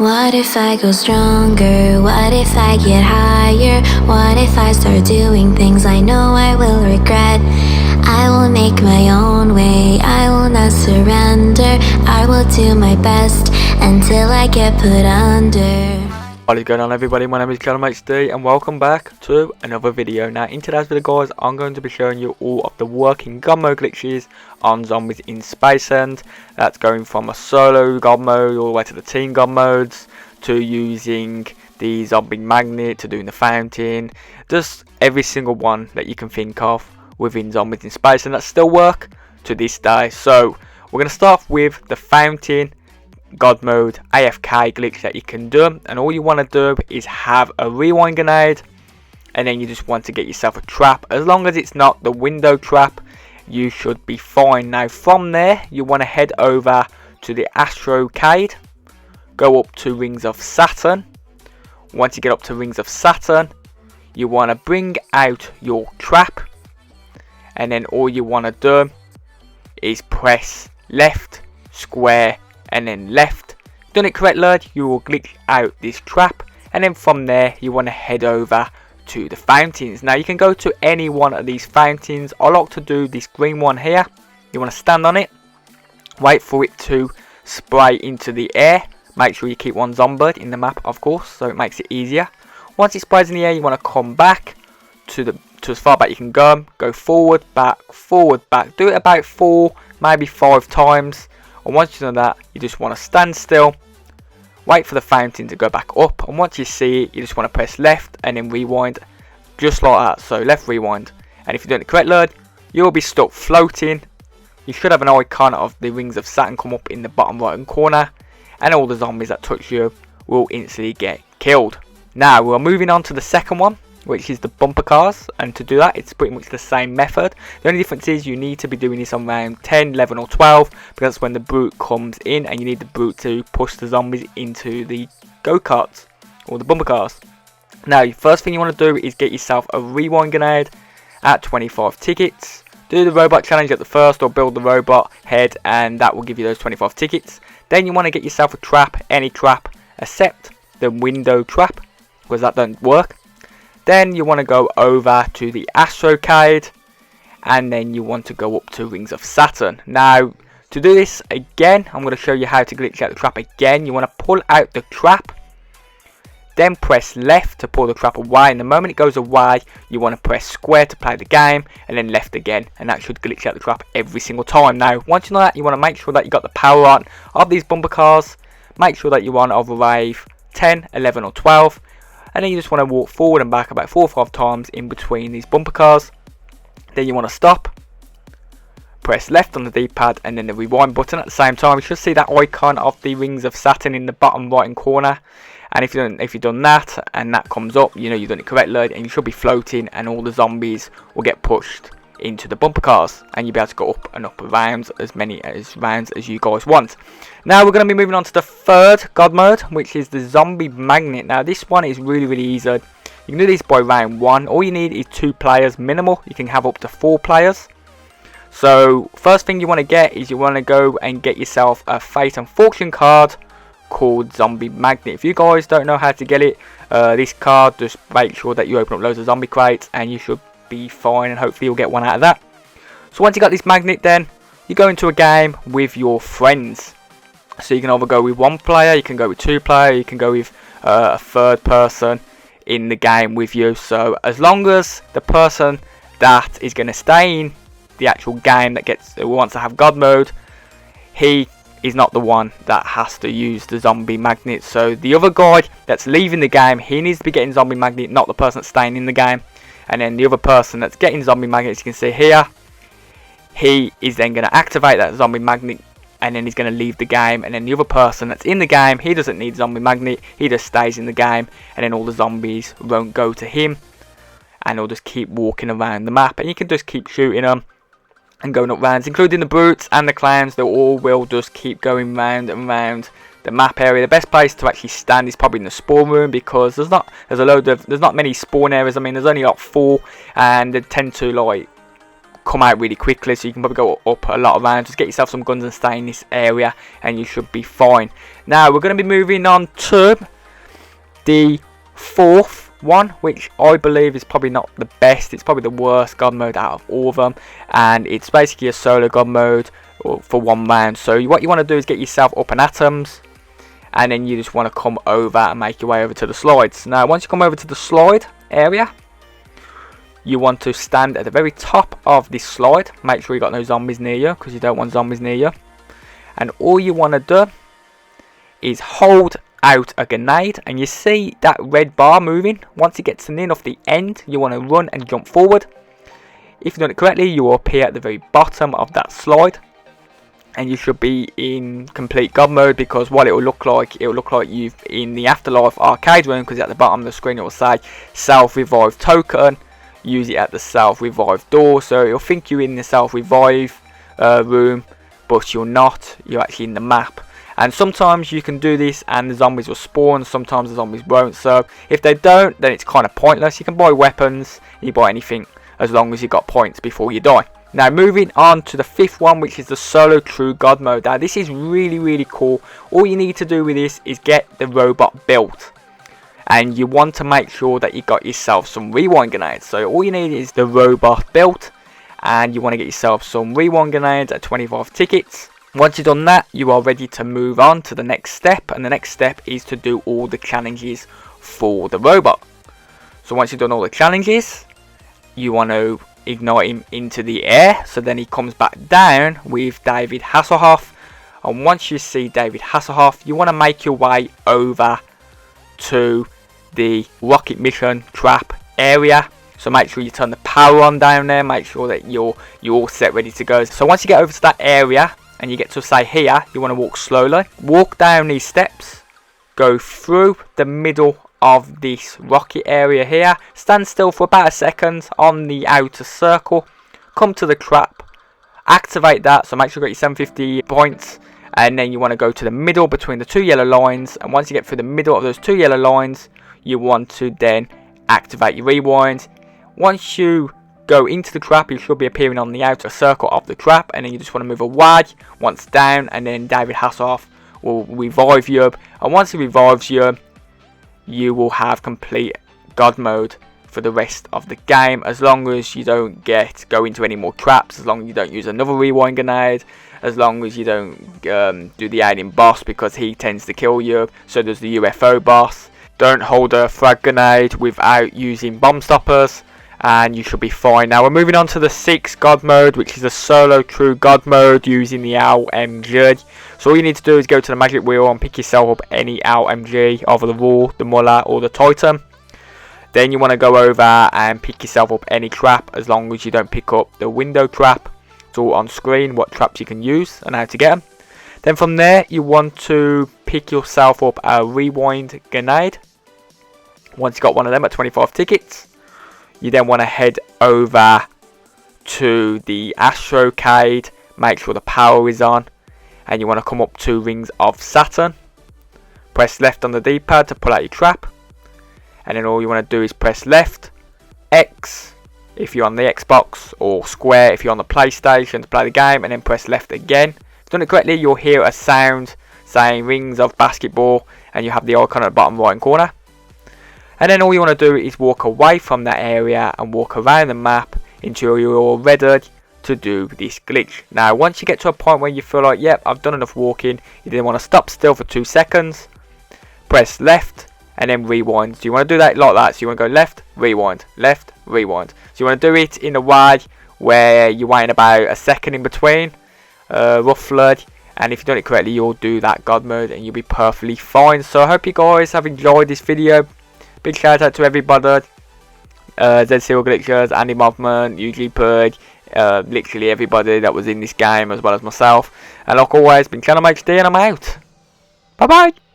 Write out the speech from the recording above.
What if I go stronger? What if I get higher? What if I start doing things I know I will regret? I will make my own way, I will not surrender. I will do my best until I get put under. What is going on, everybody? My name is ChadderManHD and welcome back to another video. Now in today's video, guys, I'm going to be showing you all of the working GodMode glitches on zombies in Spaceland. That's going from a solo GodMode all the way to the team GodModes, to using the zombie magnet, to doing the fountain, just every single one that you can think of within zombies in Spaceland that still work to this day. So we're going to start off with the fountain GodMode AFK glitch that you can do, and all you want to do is have a rewind grenade, and then you just want to get yourself a trap. As long as it's not the window trap, you should be fine. Now from there, you want to head over to the Astrocade, go up to Rings of Saturn. Once you get up to Rings of Saturn, you want to bring out your trap, and then all you want to do is press left, square, and then left. Done it correctly, you will glitch out this trap, and then from there you want to head over to the fountains. Now you can go to any one of these fountains. I like to do this green one here. You want to stand on it, wait for it to spray into the air. Make sure you keep one zombie in the map, of course, so it makes it easier. Once it sprays in the air, you want to come back to as far back you can go forward, back, do it about 4, maybe 5 times. And once you've done that, you just want to stand still, wait for the fountain to go back up, and once you see it, you just want to press left and then rewind, just like that. So left, rewind, and if you're doing it correctly, you'll be stuck floating. You should have an icon of the Rings of Saturn come up in the bottom right hand corner, and all the zombies that touch you will instantly get killed. Now we're moving on to the second one, which is the bumper cars, and to do that it's pretty much the same method. The only difference is you need to be doing this on round 10, 11 or 12, because that's when the brute comes in and you need the brute to push the zombies into the go-karts or the bumper cars. Now the first thing you want to do is get yourself a rewind grenade at 25 tickets. Do the robot challenge at the first, or build the robot head, and that will give you those 25 tickets. Then you want to get yourself a trap, any trap except the window trap, because that don't work. Then you want to go over to the Astrocade, and then you want to go up to Rings of Saturn. Now to do this again, I'm going to show you how to glitch out the trap again. You want to pull out the trap, then press left to pull the trap away, and the moment it goes away you want to press square to play the game, and then left again, and that should glitch out the trap every single time. Now once you know that, you want to make sure that you got the power on of these bumper cars. Make sure that you're on over wave 10, 11 or 12. And then you just want to walk forward and back about 4 or 5 times in between these bumper cars. Then you want to stop, press left on the D-pad, and then the rewind button at the same time. You should see that icon of the Rings of Saturn in the bottom right hand corner. And if you've done that and that comes up, you know you've done it correctly, and you should be floating, and all the zombies will get pushed into the bumper cars, and you'll be able to go up and up rounds, as many rounds as you guys want. Now we're going to be moving on to the third GodMode, which is the zombie magnet. Now this one is really easy. You can do this by round 1. All you need is 2 players minimal. You can have up to 4 players. So first thing you want to get is you want to go and get yourself a Fate and Fortune card called Zombie Magnet. If you guys don't know how to get it, this card, just make sure that you open up loads of zombie crates and you should be fine, and hopefully you'll get one out of that. So once you got this magnet, then you go into a game with your friends. So you can either go with 1 player, you can go with 2 players, you can go with a third person in the game with you. So as long as the person that is going to stay in the actual game that wants to have GodMode, he is not the one that has to use the zombie magnet. So the other guy that's leaving the game, he needs to be getting zombie magnet, not the person that's staying in the game. And then the other person that's getting zombie magnet, as you can see here, he is then going to activate that zombie magnet, and then he's going to leave the game. And then the other person that's in the game, he doesn't need zombie magnet, he just stays in the game, and then all the zombies won't go to him, and he'll just keep walking around the map, and you can just keep shooting them and going up rounds, including the brutes and the clowns. They all will just keep going round and round the map area. The best place to actually stand is probably in the spawn room, because there's not many spawn areas. I mean, there's only like 4, and they tend to like come out really quickly, so you can probably go up a lot of rounds. Just get yourself some guns and stay in this area and you should be fine. Now we're going to be moving on to the fourth one, which I believe is probably not the best. It's probably the worst God mode out of all of them, and it's basically a solo God mode for 1 round. So what you want to do is get yourself up in atoms, and then you just want to come over and make your way over to the slides. Now once you come over to the slide area, you want to stand at the very top of this slide. Make sure you got no zombies near you, because you don't want zombies near you. And all you want to do is hold out a grenade, and you see that red bar moving. Once it gets near off the end, you want to run and jump forward. If you've done it correctly, you will appear at the very bottom of that slide, and you should be in complete God mode, because what it will look like you've in the Afterlife arcade room, because at the bottom of the screen it will say self-revive token. Use it at the self-revive door, so you'll think you're in the self-revive room, but you're not. You're actually in the map. And sometimes you can do this and the zombies will spawn, sometimes the zombies won't. So if they don't, then it's kind of pointless. You can buy weapons, you buy anything, as long as you got points before you die. Now moving on to the 5th one, which is the solo true God mode. Now this is really cool. All you need to do with this is get the robot built, and you want to make sure that you got yourself some rewind grenades. So all you need is the robot built, and you want to get yourself some rewind grenades at 25 tickets. Once you've done that, you are ready to move on to the next step, and the next step is to do all the challenges for the robot. So once you've done all the challenges, you want to ignite him into the air, so then he comes back down with David Hasselhoff. And once you see David Hasselhoff, you want to make your way over to the rocket mission trap area. So make sure you turn the power on down there, make sure that you're all set, ready to go. So once you get over to that area and you get to say here, you want to walk slowly, walk down these steps, go through the middle of this rocket area here, stand still for about a second on the outer circle, come to the trap, activate that. So make sure you got your 750 points, and then you want to go to the middle between the 2 yellow lines, and once you get through the middle of those 2 yellow lines, you want to then activate your rewind. Once you go into the trap, you should be appearing on the outer circle of the trap, and then you just want to move away once down, and then David Hasselhoff will revive you, and once he revives you, you will have complete God mode for the rest of the game, as long as you don't go into any more traps, as long as you don't use another rewind grenade, as long as you don't do the alien boss, because he tends to kill you. So does the UFO boss. Don't hold a frag grenade without using bomb stoppers, and you should be fine. Now we're moving on to the 6th God mode, which is a solo true God mode using the LMG. So all you need to do is go to the magic wheel and pick yourself up any LMG, either the Raw, the Muller or the Titan. Then you want to go over and pick yourself up any trap, as long as you don't pick up the window trap. It's all on screen what traps you can use and how to get them. Then from there you want to pick yourself up a rewind grenade. Once you got one of them at 25 tickets, you then want to head over to the Astrocade, make sure the power is on, and you want to come up to Rings of Saturn. Press left on the D-pad to pull out your trap, and then all you want to do is press left, X if you're on the Xbox, or square if you're on the PlayStation to play the game, and then press left again. If you've done it correctly, you'll hear a sound saying Rings of Basketball, and you have the icon at the bottom right corner. And then all you want to do is walk away from that area and walk around the map until you're all ready to do this glitch. Now once you get to a point where you feel like, yep, I've done enough walking, you then want to stop still for 2 seconds, press left, and then rewind. So you want to do that like that. So you want to go left, rewind, left, rewind. So you want to do it in a way where you're waiting about a second in between, roughly. And if you've done it correctly, you'll do that God mode and you'll be perfectly fine. So I hope you guys have enjoyed this video. Big shout out to everybody. Z0 Glitchers, Andy Mothman, UG Purge, literally everybody that was in this game, as well as myself. And like always, been ChadderManHD, and I'm out. Bye bye.